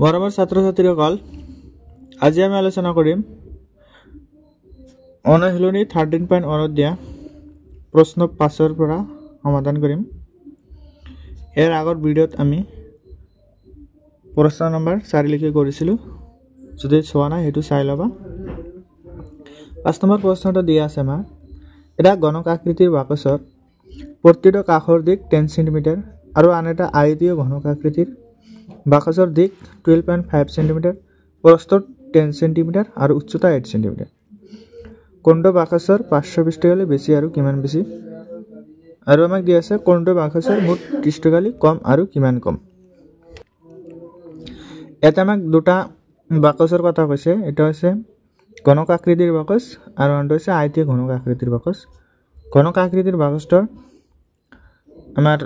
বৰাবৰ ছাত্ৰছাত্ৰীসকল আজি আমি আলোচনা কৰিম অনুশীলনী 13.1 দিয়া প্ৰশ্ন 5 পৰা সমাধান কৰিম। এৰ আগৰ ভিডিওত আমি প্ৰশ্ন নম্বৰ 4 লিখি কৰিছিলো, যদি চোৱা নাই হেতু চাই লবা। 5 নম্বৰ প্ৰশ্নটো দিয়া আছে আমাৰ এটা গণক আকৃতিৰ বাকচৰ প্ৰতিটো কাষৰ দিক 10 সেমি আৰু আন এটা আয়তীয় ঘনক আকৃতিৰ বাকচৰ দিক 12.5 সেমি, প্ৰস্থ 10 সেমি আৰু উচ্চতা 8 সেমি। কোনটো বাকচৰ পাৰ্শ্ব পৃষ্ঠগালী বেশি আৰু কিমান বেশি, আৰু আমাক দিয়া আছে কোনটো বাকচৰ মুঠ পৃষ্ঠগালী কম আৰু কিমান কম। এটা আমাক দুটা বাকচৰ কথা কৈছে, এটা হৈছে ঘনক আকৃতিৰ বাকচ আৰু আনটো হৈছে আয়তীয় ঘনক আকৃতিৰ বাকচ। ঘনক আকৃতিৰ বাকচটোৰ আমাৰ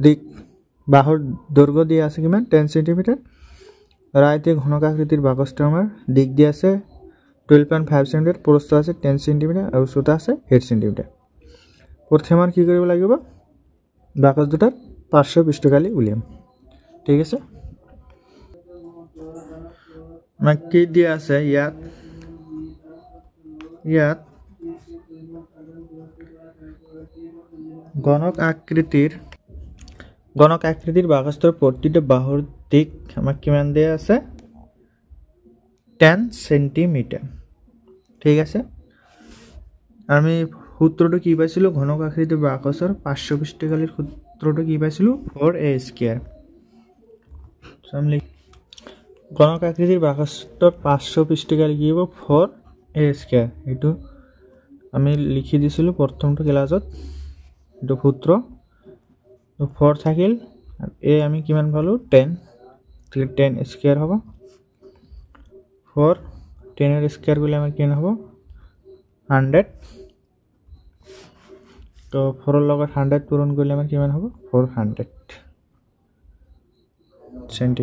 দিক বাহুৰ দৈর্ঘ্য দিয়া আছে কিমান 10 সেমি, আর আয়তীয় ঘনক আকৃতির বাকচটো আমার দিক দিয়া আছে 12.5 সেমি, প্রস্থ আছে 10 সেমি আর উচ্চতা আছে 8 সেমি। প্রথমে আমার কি কৰিব লাগিব, বাকচ দুটার পার্শ্ব পৃষ্ঠগালী উলিয়াম। ঠিক আছে, আমাক কি দিয়া আছে ইয়াত ঘনক আকৃতির বাকচটোৰ প্ৰতিটো বাহুৰ দিক আমাক কিমান দিয়া আছে 10 সেমি। ঠিক আছে, আমি সূত্রটো কি পাইছিলো, ঘনক আকৃতির বাকচৰ পাৰ্শ্ব পৃষ্ঠগালীৰ সূত্ৰটো কি পাইছিলো 4a²। ঘনক আকৃতিৰ বাকচটোৰ পার্শ্ব পৃষ্ঠগালী কি হব 4a²। এইটো আমি লিখি দিছিলো প্রথমটো ক্লাসত, এইটো সূত্র 4 থাকিল আর এ আমি কিমান পালো 10, 10² হব। 4 10² করলে আমার কিমান হব 100, তো 4 এর লগত 100 পূরণ করলে আমার কিমান হব 400 সেমি²।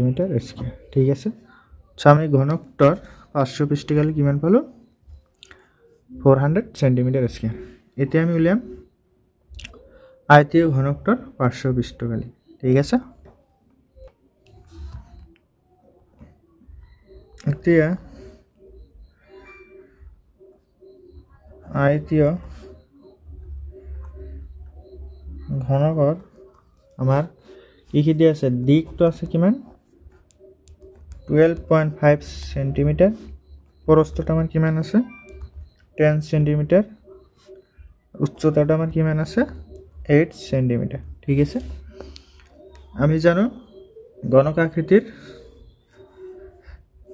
ঠিক আছে, আমি ঘনকটার পার্শ্ব পৃষ্ঠগালী কিমান পালো 400 সেমি²। এতিয়া আমি উলিয়াম আয়তীয় ঘনকটার পার্শ্ব পৃষ্ঠগালী। ঠিক আছে, এতিয়া আয়তীয় ঘনকৰ আমাৰ কি দিয়া আছে, দিকটো আছে কিমান 12.5 সেমি, প্ৰস্থটো আমাৰ কিমান আছে 10 সেমি, উচ্চতাটো আমাৰ কিমান আছে 8 সেমি। ঠিক আছে, আমি জানো ঘনক আকৃতির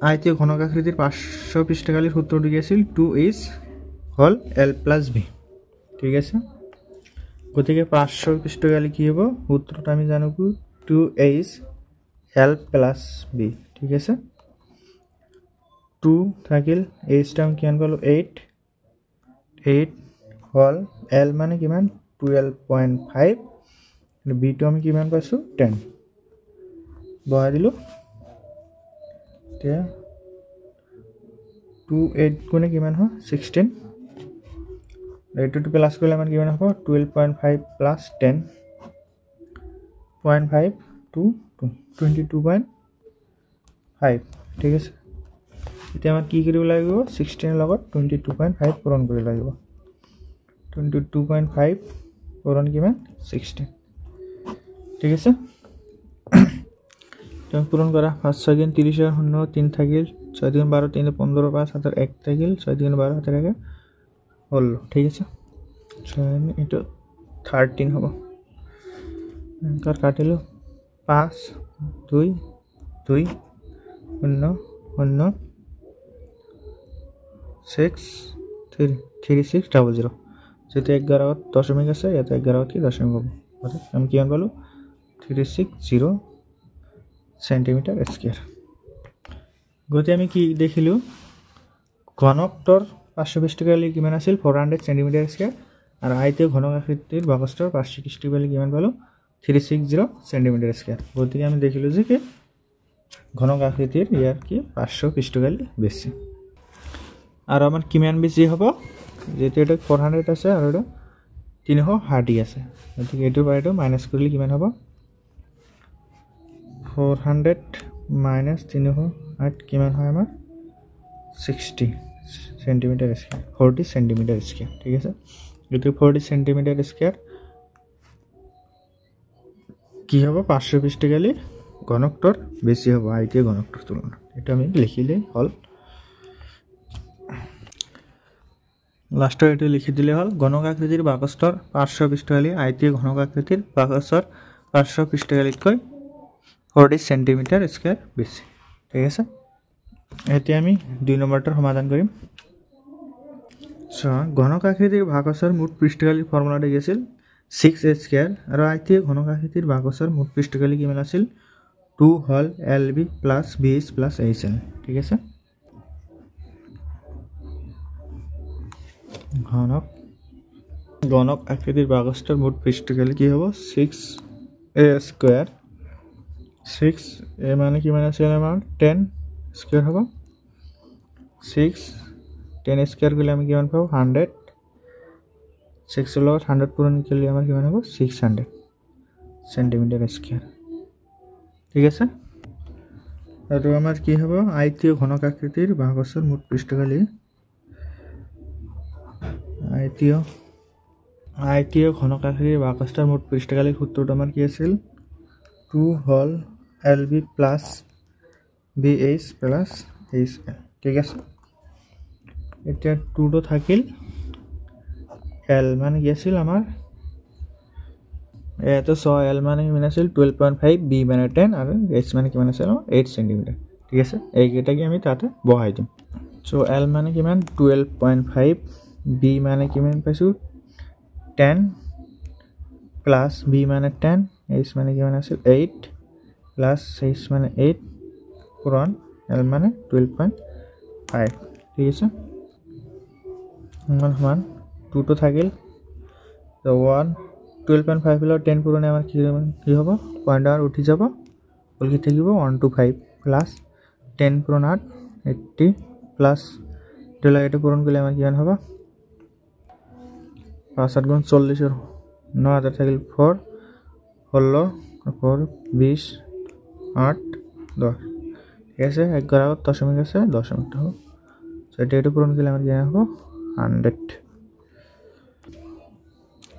আয়তীয় ঘনক আকৃতির পার্শ্ব পৃষ্ঠগালীর সূত্রটি কি আছিল 2h হল l প্লাস b। ঠিক আছে, গতিকে পার্শ্ব পৃষ্ঠগালী কি হব, সূত্রটা আমি জানো 2h l প্লাস b। ঠিক আছে, 2 থাকিল h আমি কিমান পালো 8 হল l মানে কিমান 12.5, b টো আমি কিমান পাইছো 10 বহাই দিলো। 2 8 গুণে কিমান হয় 16, এইটো প্লাস করলে আমার কিমান হব 12.5 প্লাস 10.5 to 22.5। ঠিক আছে, এতিয়া আমার কি কৰিব লাগিব 16 এৰ লগত 22.5 পূৰণ কৰিব লাগিব। 22.5 পূরণ কিমান 16। ঠিক আছে, পূরণ করা 5 6 গুণ 30 আর 0 3 থাকিল, 6 গুণ 12 3 15 5 হাতের 1 থাকিল, 6 গুণ 12 হাতের 1 হল। ঠিক আছে, এটা 13 হব, কার কাটিলো 5 2 2 0 0 6 3 3600, যেহেতু 11 দশমিক আছে এত 11 কি দশমিক হব, আমি কিমান পালো 360 সেমি²। গতি আমি কি দেখিলো, ঘনকটোৰ পাৰ্শ্ব পৃষ্ঠগালী কিমান আছিল 400 সেমি² আৰ আয়তীয় ঘনক আকৃতিৰ বাকচটোৰ পার্শ্ব পৃষ্ঠগালী কিমান পালো 360 সেমি²। গতিকে আমি দেখিলো যে কি ঘনক আকৃতির ইয়ার কি পার্শ্ব পৃষ্ঠগালী বেশি, আর আমার কিমান বেশি হব, যেহেতু এটা 400 আছে আর এটা 360 আছে, গতিকে এটোৰ পৰা এটো মাইনাস কৰিলে কিমান হব 400 minus 308 কিমান হয় আমাৰ 60 সেন্টিমিটার স্কয়ার 40 সেন্টিমিটার স্কয়ার ঠিক আছে এটো 40 সেন্টিমিটার স্কয়ার কি হবে পার্শ্বপৃষ্ঠকালি ঘনকটোর বেশি হবে আইতীয় ঘনকটোর তুলনায় এটা আমি লিখিলে হল লাস্ট এটা লিখি দিলে হল ঘনক আকৃতির বাকস্তর পার্শ্বপৃষ্ঠকালি আইতীয় ঘনক আকৃতির বাকস্তর পার্শ্বপৃষ্ঠকালিতকৈ 40 সেন্টিমিটার স্কয়ার বেশি ঠিক আছে এতিয়া আমি 2 নম্বৰটাৰ সমাধান কৰিম ঘনক আকৃতিৰ বাকস্তৰ মুঠ পৃষ্ঠকালিৰ ফৰ্মুলাটো কি আছিল 6a স্কয়াৰ আৰু আইতীয় ঘনক আকৃতিৰ বাকস্তর মুঠ পৃষ্ঠকালি কিমান আছিল 2 হল lb plus bh plus hn ঠিক আছে ঘনক আকৃতির বাকস্তর মুঠ পৃষ্ঠকালি কি হ'ব 6a স্কয়ার 6a মানে কিমান আছিল আমাৰ 10 স্কয়াৰ হ'ব 6 10 স্কয়াৰ কৰিলে আমি কিমান পাব 100 6 লগত 100 পূৰণ কৰিলে আমাৰ কিমান হ'ব 600 সেন্টিমিটাৰ স্কয়াৰ ঠিক আছে আৰু আমাৰ কি হ'ব আইতীয় ঘনক আকৃতিৰ বাকস্তৰ মুঠ পৃষ্ঠকালি আইতীয় ঘনক আকৃতিৰ বাকস্তৰ মুঠ পৃষ্ঠকালি সূত্ৰটো আমাৰ কি আছিল 2 হল lb plus bh plus hn ঠিক আছে এটা 2 টো থাকিল l মানে কি আছিল আমাৰ এটো সো l মানে কিমান আছিল 12.5 b মানে 10 আৰু h মানে কিমান আছিল 8 সেন্টিমিটার ঠিক আছে এইকেইটা কি আমি তাতে বহাই দিম সো l মানে কিমান 12.5 b মানে কিমান পাইছো 10 plus b মানে 10 h মানে কিমান আছিল 8 plus h মানে 8 পূৰণ l মানে 12.5 ঠিক আছে সমান 2 টো থাকিল তো 1 12.5 ৰ 10 পূৰণে আমাৰ কি হ'ব পইণ্টাৰ উঠি যাব বলকি থাকিব 125 প্লাস 10 পূৰণ 8 80 প্লাস ডলা এটা পূৰণ কৰিলে আমাৰ কিমান হ'ব 5 8 গুণ 40 ৰ 9000 থাকিল 4 16 4 20 8 10 ঠিক আছে 11 দশমিক আছে দশমিকটা হ'ব সেটা এটা পূরণ করলে আমার কিনা হবে 100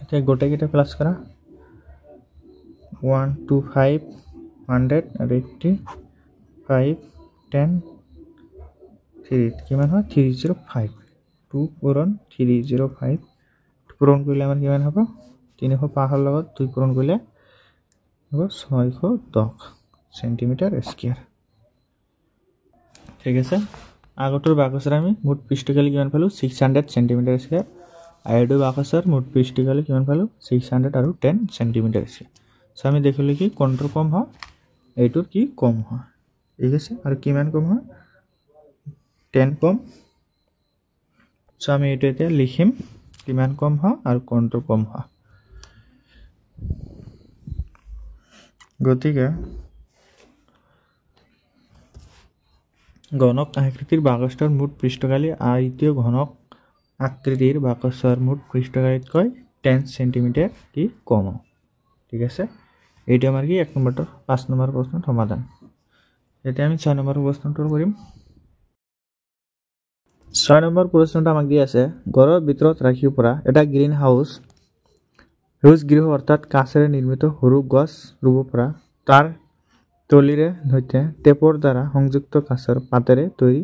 এটা গোটাকেটা প্লাস করা 125 100 আর 80 5 10 3 কিমান হয় 305 2 পূরণ 305 পূরণ করলে আমার কিমান হবে 305 এর লগত 2 পূরণ করলে হবে 610 সেন্টিমিটার স্কয়ার ঠিক আছে আগটোৰ বাকছৰ আমি মুঠ পৃষ্ঠকালি কিমান পালো 600 সেন্টিমিটাৰ স্কয়াৰ আইডো বাকছৰ মুঠ পৃষ্ঠকালি কিমান পালো 600 আৰু 10 সেন্টিমিটাৰ স্কয়াৰ সো আমি দেখিলো কি কোনটোৰ কম হয় এইটোৰ কি কম হয় ঠিক আছে আৰু কিমান কম হয় 10 কম সো আমি এটা এতিয়া লিখিম কিমান কম হয় আৰু কোনটোৰ কম হয় গতিকে ঘনক আকৃতির বাকস্তর মুঠ পৃষ্ঠকালি আইতীয় ঘনক আকৃতির বাকস্তর মুঠ পৃষ্ঠকালিতকৈ 10 সেন্টিমিটার কি কম ঠিক আছে এইটো আমাৰ কি 1 নম্বৰ 5 নম্বৰ প্ৰশ্নৰ সমাধান এতিয়া আমি 6 নম্বৰ প্ৰশ্নটো কৰিম 6 নম্বৰ প্ৰশ্নটো আমাক দি আছে ঘৰৰ ভিতৰত ৰাখিব পৰা এটা গ্ৰীণ হাউস সেউজ গৃহ অৰ্থাৎ কাঁচেৰে নিৰ্মিত সৰু গছ ৰুব পৰা তাৰ তলিৰে হৈতে টেপৰ দ্বাৰা সংযুক্ত কাঁচৰ পাতেৰে তৈৰি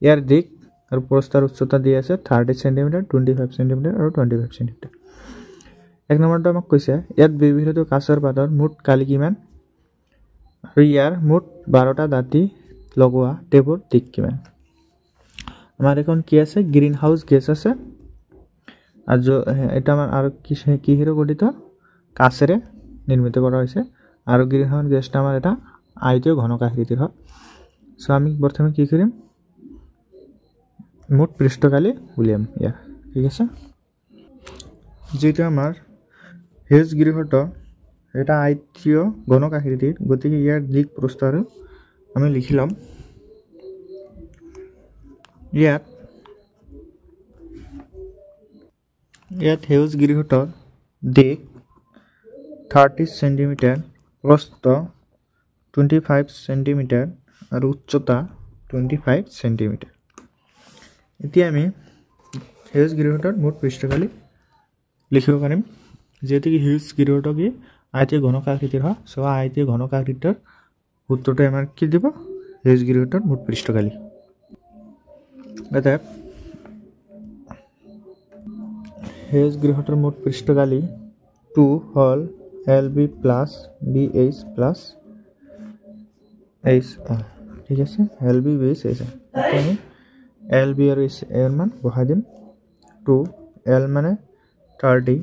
ইয়াৰ দিক আৰু প্ৰস্তৰ উচ্চতা দি আছে 30 সেন্টিমিটাৰ 25 সেন্টিমিটাৰ আৰু 25 সেন্টিমিটাৰ এক নম্বৰটো আমাক কৈছে ইয়াত ব্যৱহৃত কাঁচৰ পাতৰ মুঠ কালি কিমান আৰু ইয়াৰ মুঠ 12টা দাঁতি লগোৱা টেপৰ দিক কিমান আমাৰ এখন কি আছে গ্ৰীণ হাউস গেছ আছে আৰু এটা আমাৰ আৰু কি হিৰো গঠিত কাঁচেৰে নিৰ্মিত কৰা হৈছে আৰু গ্ৰীণ হাউস গেছটা আমাৰ এটা আইতীয় ঘনক আকৃতিৰ হয় সো আমি প্ৰথমে কি কৰিম মুঠ পৃষ্ঠকালি উলিয়াম ইয়াৰ ঠিক আছে যেটা আমাৰ সেউজ গৃহটো এটা আইতীয় ঘনক আকৃতিৰ গতিকে ইয়াৰ দিক প্ৰস্তৰ আমি লিখি লম ইয়াত সেউজ গৃহটোৰ দিক 30 সেন্টিমিটাৰ প্ৰস্থ 25 সেন্টিমিটাৰ আৰ উচ্চতা 25 সেন্টিমিটাৰ। এতিয়া আমি সেউজ গৃহটোৰ মুঠ পৃষ্ঠকালি লিখিব পাৰিম। যেহেতু কি সেউজ গৃহটো কি আয়তীয় ঘনকাকৃতিৰ হয়, সো আয়তীয় ঘনকাকৃতিৰ সূত্ৰটো আমাৰ কি দিব, সেউজ গৃহটোৰ মুঠ পৃষ্ঠকালি। অতএব সেউজ গৃহটোৰ মুঠ পৃষ্ঠকালি 2 হল LB plus BH plus HL, ঠিক আছে, LB BH HL। আমি LB আৰু এর মান বহাই দিম। 2 L মানে 30,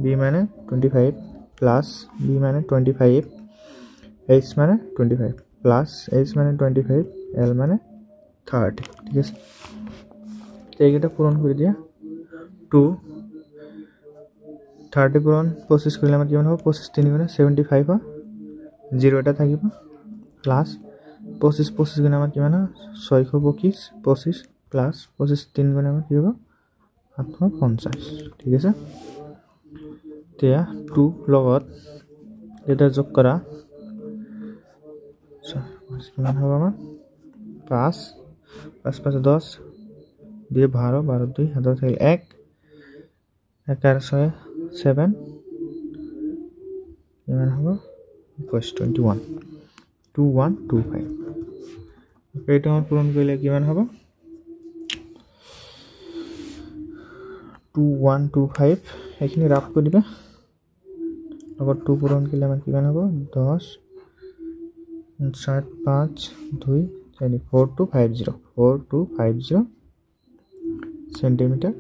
B মানে 25 প্লাস B মানে 25, H মানে 25 প্লাস H মানে 25, L মানে 30, ঠিক আছে। এইকেইটা পূরণ করে দিয়া 2 30 পূরণ 25 করলে আমার কিমান হ'ব, 25 3 গুণে 75 হয়, 0 এটা থাকিব, প্লাস 25 25 গুণে আমার কিমান হয় 625, 25 প্লাস 25 3 গুণে আমার কি হ'ব 750, ঠিক আছে। এতিয়া 2 লগত এটা যোগ কৰা কিমান হ'ব আমাৰ 5 5 5 10 2 12 12 2 হাতত থাকিল 1 1 আর 6 7 কিমান হ'ব 21 2125। এইটো আমাৰ পূৰণ কৰিলে কিমান হ'ব 2125। এইখিনি ৰাফ কৰি দিবা, লগত 2 পূৰণ কৰিলে আমাৰ কিমান হ'ব 10 7 5 2 4 4250 সেন্টিমিটার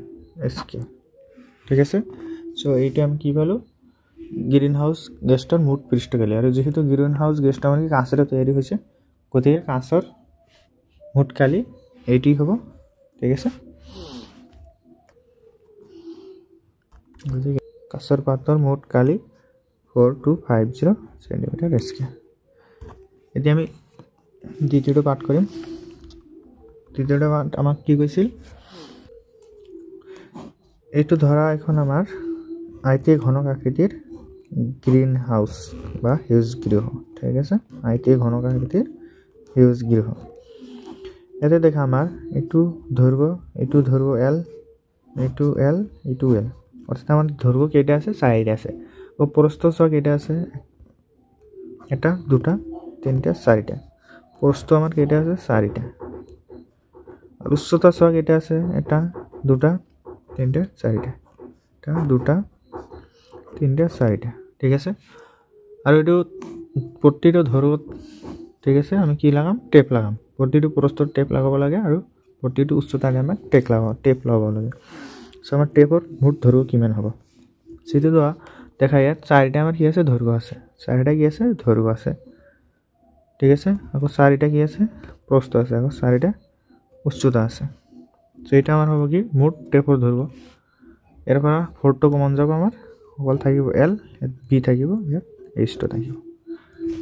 স্কয়ার, ঠিক আছে। সো এইটা আমি কি পালো, গ্রিন হাউস গ্যাসটার মুঠ পৃষ্ঠকালি। আর যেহেতু গ্রিন হাউস গ্যাসটা মানে কাঁচের তৈরি হয়েছে, গতিকে কাঁচর মুঠ কালি এইটি হব, ঠিক আছে। কাঁচৰ পাতৰ মুঠ কালি 4250 সেন্টিমিটাৰ স্কয়াৰ। এতিয়া আমি দ্বিতীয়টো পাঠ কৰিম। দ্বিতীয়টো পাঠ আমাক কি কৈছিল, এইটো ধৰা এখন আমাৰ আয়তীয় ঘনক আকৃতিৰ গ্ৰীণ হাউস বা সেউজ গৃহ, ঠিক আছে, আয়তীয় ঘনক আকৃতিৰ সেউজ গৃহ। ইয়াতে দেখা আমাৰ এইটো দৈৰ্ঘ্য L, এইটো L, এইটো L, অৰ্থাৎ আমাৰ দৈৰ্ঘ্য কেইটা আছে 4টা আছে। ও প্ৰস্থ চ কেইটা আছে, এটা 2টা 3টা 4টা, প্ৰস্থ আমাৰ কেইটা আছে 4টা। আৰু উচ্চতা চ কেইটা আছে, এটা 2টা 3টা 4টা, এটা 2টা 3টা 4টা, ঠিক আছে। আৰু এইটো প্ৰতিটো দৈৰ্ঘ্যত, ঠিক আছে, আমি কি লাগাম টেপ লাগাম, প্ৰতিটো প্ৰস্থত টেপ লাগাব লাগে আৰু প্ৰতিটো উচ্চতাৰে আমাৰ টেপ লগাব লাগে। সো আমাৰ টেপৰ মুঠ দৈৰ্ঘ্য কিমান হ'ব, সেটো দেখা ইয়াত 4টা আমাৰ কি আছে দৈৰ্ঘ্য আছে, 4টা কি আছে দৈৰ্ঘ্য আছে, ঠিক আছে। আকৌ 4টা কি আছে প্ৰস্থ আছে, আকৌ 4টা উচ্চতা আছে। সো এটা আমাৰ হ'ব কি মুঠ টেপৰ দৈৰ্ঘ্য। এৰ পৰা 4টো কমন যাব, আমাৰ অকল থাকিব L, B থাকিব, ইয়াত H টো থাকিব,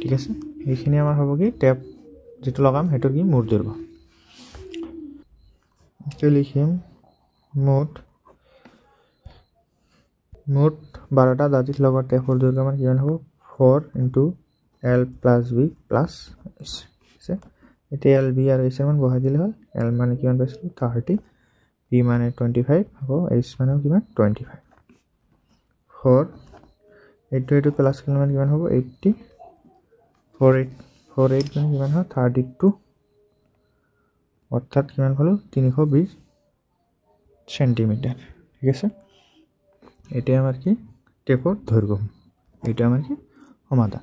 ঠিক আছে। এইখিনি আমাৰ হ'ব কি টেপ যেটো লগাম হেটোৰ কি মুঠ দৈৰ্ঘ্য। এতিয়া লিখিম মুঠ 12টা দাঁতিত লগা টেপৰ দৈৰ্ঘ্য আমাৰ কিমান হ'ব 4 × L + B + H, ঠিক আছে। এতিয়া L, B আৰু H মান বহাই দিলে হ'ল। L মানে কিমান পাইছিলো 30, B মানে 25, আকৌ H মানে কিমান 25, 4 এইটো প্লাস কিমান কিমান হ'ব 80, 48 মানে কিমান হয় 32, অর্থাৎ কিমান হলো 320 সেন্টিমিটার, ঠিক আছে। এটা আমার কি টেপর দৈর্ঘ্য, এটা আমার কি সমাধান।